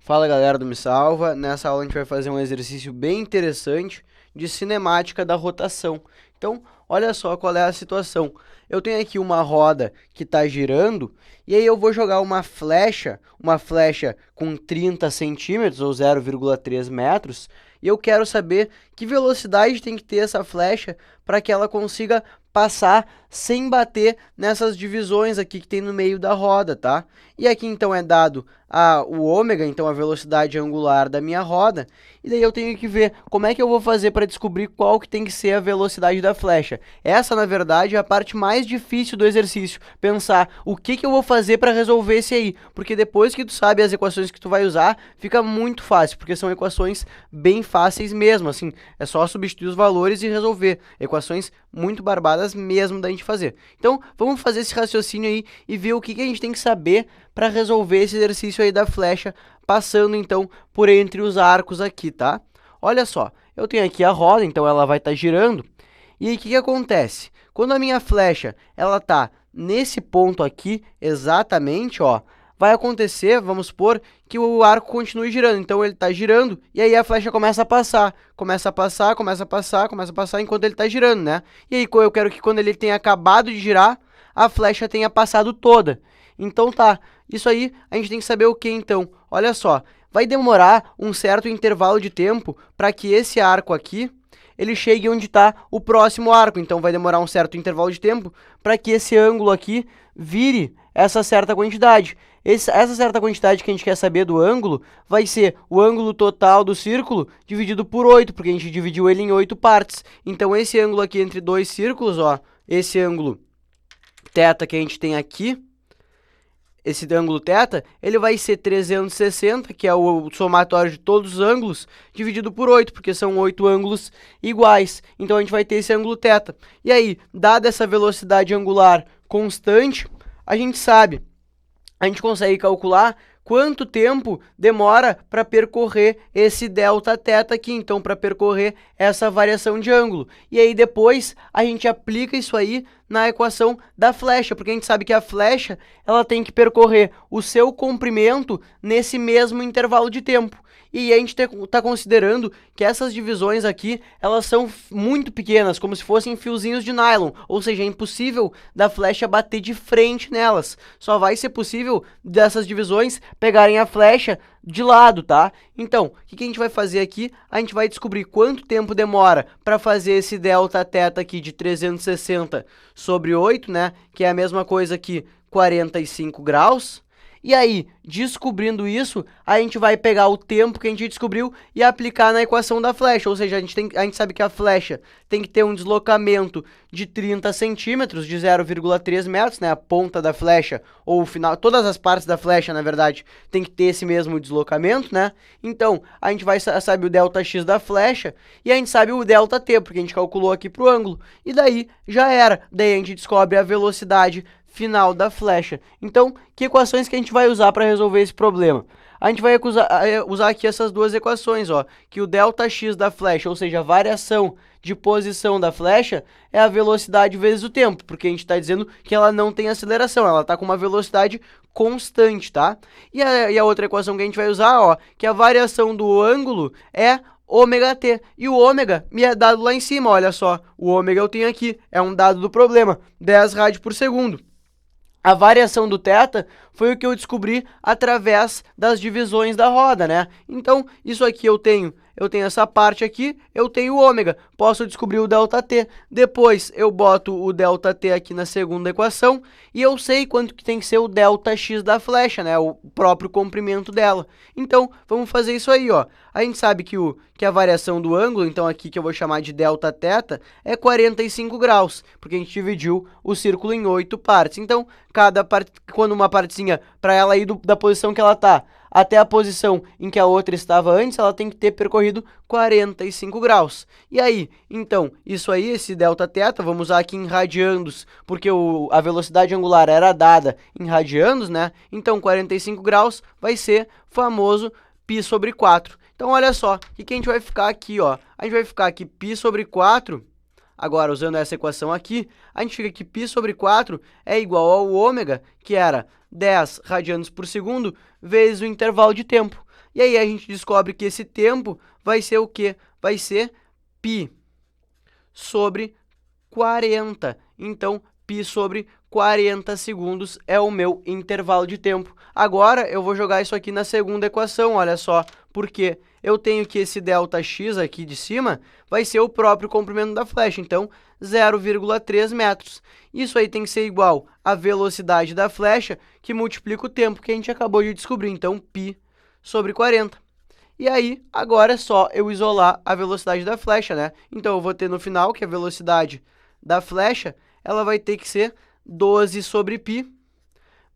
Fala galera do Me Salva, nessa aula a gente vai fazer um exercício bem interessante de cinemática da rotação. Então, olha só qual é a situação. Eu tenho aqui uma roda que está girando e aí eu vou jogar uma flecha com 30 centímetros ou 0,3 metros e eu quero saber que velocidade tem que ter essa flecha para que ela consiga passar sem bater nessas divisões aqui que tem no meio da roda, tá? E aqui então é dado o ômega, então a velocidade angular da minha roda, e daí eu tenho que ver como é que eu vou fazer para descobrir qual que tem que ser a velocidade da flecha. Essa, na verdade, é a parte mais difícil do exercício, pensar o que eu vou fazer para resolver esse aí, porque depois que tu sabe as equações que tu vai usar, fica muito fácil, porque são equações bem fáceis mesmo, assim, é só substituir os valores e resolver. Equações muito barbadas mesmo da gente fazer. Então, vamos fazer esse raciocínio aí e ver o que a gente tem que saber para resolver esse exercício aí da flecha, passando então por entre os arcos aqui, tá? Olha só, eu tenho aqui a roda, então ela vai estar girando, e aí o que acontece? Quando a minha flecha, ela tá nesse ponto aqui, exatamente, ó, vai acontecer, vamos supor, que o arco continue girando, então ele está girando, e aí a flecha começa a passar, enquanto ele está girando, né? E aí eu quero que quando ele tenha acabado de girar, a flecha tenha passado toda. Então tá, isso aí a gente tem que saber o que então? Olha só, vai demorar um certo intervalo de tempo para que esse arco aqui, ele chegue onde está o próximo arco, então vai demorar um certo intervalo de tempo para que esse ângulo aqui vire essa certa quantidade. Essa certa quantidade que a gente quer saber do ângulo vai ser o ângulo total do círculo dividido por 8, porque a gente dividiu ele em 8 partes. Então esse ângulo aqui entre dois círculos, ó, esse ângulo θ que a gente tem aqui, esse ângulo θ, ele vai ser 360, que é o somatório de todos os ângulos, dividido por 8, porque são 8 ângulos iguais. Então a gente vai ter esse ângulo θ. E aí, dada essa velocidade angular constante, a gente consegue calcular quanto tempo demora para percorrer esse Δθ aqui, então para percorrer essa variação de ângulo. E aí depois a gente aplica isso aí na equação da flecha, porque a gente sabe que a flecha ela tem que percorrer o seu comprimento nesse mesmo intervalo de tempo. E a gente está considerando que essas divisões aqui, elas são muito pequenas, como se fossem fiozinhos de nylon, ou seja, é impossível da flecha bater de frente nelas. Só vai ser possível dessas divisões pegarem a flecha de lado, tá? Então, o que a gente vai fazer aqui? A gente vai descobrir quanto tempo demora para fazer esse Δθ aqui de 360 sobre 8, né? Que é a mesma coisa que 45 graus. E aí, descobrindo isso, a gente vai pegar o tempo que a gente descobriu e aplicar na equação da flecha. Ou seja, a gente sabe que a flecha tem que ter um deslocamento de 30 centímetros, de 0,3 metros, né? A ponta da flecha, ou o final, todas as partes da flecha, na verdade, tem que ter esse mesmo deslocamento, né? Então, a gente sabe o ΔX da flecha e a gente sabe o ΔT, porque a gente calculou aqui pro ângulo. E daí, já era. Daí a gente descobre a velocidade final da flecha. Então, que equações que a gente vai usar para resolver esse problema? A gente vai usar aqui essas duas equações, ó, que o ΔX da flecha, ou seja, a variação de posição da flecha, é a velocidade vezes o tempo, porque a gente está dizendo que ela não tem aceleração, ela está com uma velocidade constante, tá? E a outra equação que a gente vai usar, ó, que a variação do ângulo é ômega-t. E o ômega me é dado lá em cima, olha só. O ômega eu tenho aqui, é um dado do problema, 10 rádios por segundo. A variação do θ foi o que eu descobri através das divisões da roda, né? Então, isso aqui eu tenho essa parte aqui, eu tenho o ômega, posso descobrir o ΔT. Depois eu boto o ΔT aqui na segunda equação e eu sei quanto que tem que ser o ΔX da flecha, né? O próprio comprimento dela. Então, vamos fazer isso aí, ó. A gente sabe que a variação do ângulo, então aqui que eu vou chamar de Δθ, é 45 graus, porque a gente dividiu o círculo em 8 partes. Então, quando uma partezinha, para ela ir da posição que ela tá até a posição em que a outra estava antes, ela tem que ter percorrido 45 graus. E aí, então, isso aí, esse Δθ, vamos usar aqui em radianos, porque a velocidade angular era dada em radianos, né? Então, 45 graus vai ser famoso π sobre 4. Então, olha só, o que a gente vai ficar aqui, ó? A gente vai ficar aqui π sobre 4. Agora, usando essa equação aqui, a gente fica que π sobre 4 é igual ao ômega, que era 10 radianos por segundo, vezes o intervalo de tempo. E aí a gente descobre que esse tempo vai ser o quê? Vai ser π sobre 40. Então, π sobre 40 segundos é o meu intervalo de tempo. Agora, eu vou jogar isso aqui na segunda equação, olha só. Porque eu tenho que esse ΔX aqui de cima vai ser o próprio comprimento da flecha. Então, 0,3 metros. Isso aí tem que ser igual à velocidade da flecha, que multiplica o tempo que a gente acabou de descobrir. Então, π sobre 40. E aí, agora é só eu isolar a velocidade da flecha, né? Então, eu vou ter no final que a velocidade da flecha, ela vai ter que ser 12 sobre π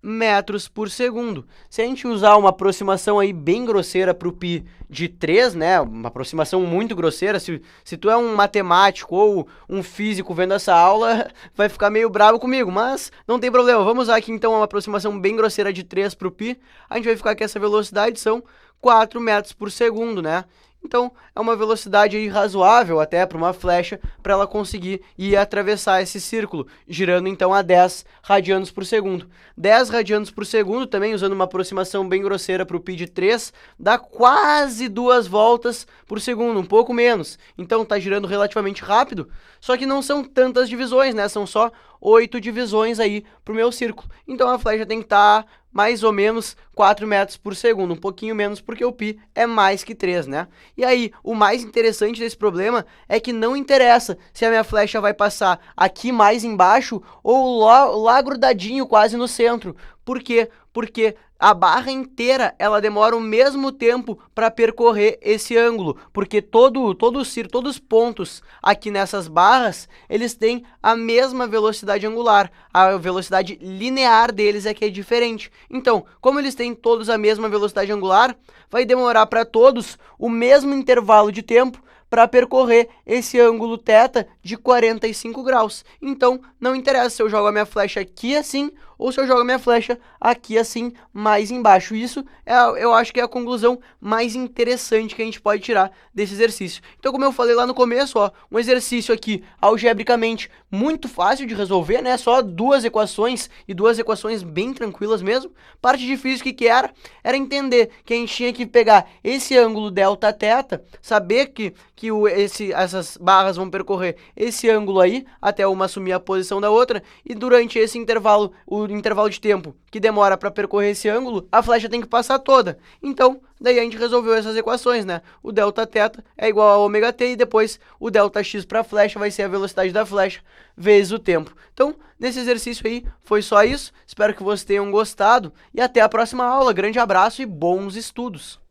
metros por segundo. Se a gente usar uma aproximação aí bem grosseira para o π de 3, né, uma aproximação muito grosseira, se tu é um matemático ou um físico vendo essa aula, vai ficar meio bravo comigo, mas não tem problema. Vamos usar aqui então uma aproximação bem grosseira de 3 para o π, a gente vai ficar que essa velocidade são 4 metros por segundo, né? Então, é uma velocidade aí razoável até para uma flecha, para ela conseguir ir atravessar esse círculo, girando então a 10 radianos por segundo. 10 radianos por segundo, também usando uma aproximação bem grosseira para o π de 3, dá quase 2 voltas por segundo, um pouco menos. Então, está girando relativamente rápido, só que não são tantas divisões, né? São só 8 divisões aí para o meu círculo. Então, a flecha tem que estar mais ou menos 4 metros por segundo, um pouquinho menos porque o π é mais que 3, né? E aí, o mais interessante desse problema é que não interessa se a minha flecha vai passar aqui mais embaixo ou lá grudadinho quase no centro. Por quê? Porque a barra inteira, ela demora o mesmo tempo para percorrer esse ângulo, porque todos os pontos aqui nessas barras, eles têm a mesma velocidade angular, a velocidade linear deles é que é diferente. Então, como eles têm todos a mesma velocidade angular, vai demorar para todos o mesmo intervalo de tempo para percorrer esse ângulo θ de 45 graus. Então, não interessa se eu jogo a minha flecha aqui assim, ou se eu jogo a minha flecha aqui assim, mais embaixo. Isso eu acho que é a conclusão mais interessante que a gente pode tirar desse exercício. Então, como eu falei lá no começo, ó, um exercício aqui algebricamente muito fácil de resolver, né? Só duas equações, e duas equações bem tranquilas mesmo. Parte difícil que era entender que a gente tinha que pegar esse ângulo Δθ, saber que essas barras vão percorrer esse ângulo aí, até uma assumir a posição da outra, e durante esse intervalo, o intervalo de tempo que demora para percorrer esse ângulo, a flecha tem que passar toda. Então, daí a gente resolveu essas equações, né? O Δθ é igual a ômega t, e depois o Δx para a flecha vai ser a velocidade da flecha vezes o tempo. Então, nesse exercício aí, foi só isso. Espero que vocês tenham gostado, e até a próxima aula. Grande abraço e bons estudos!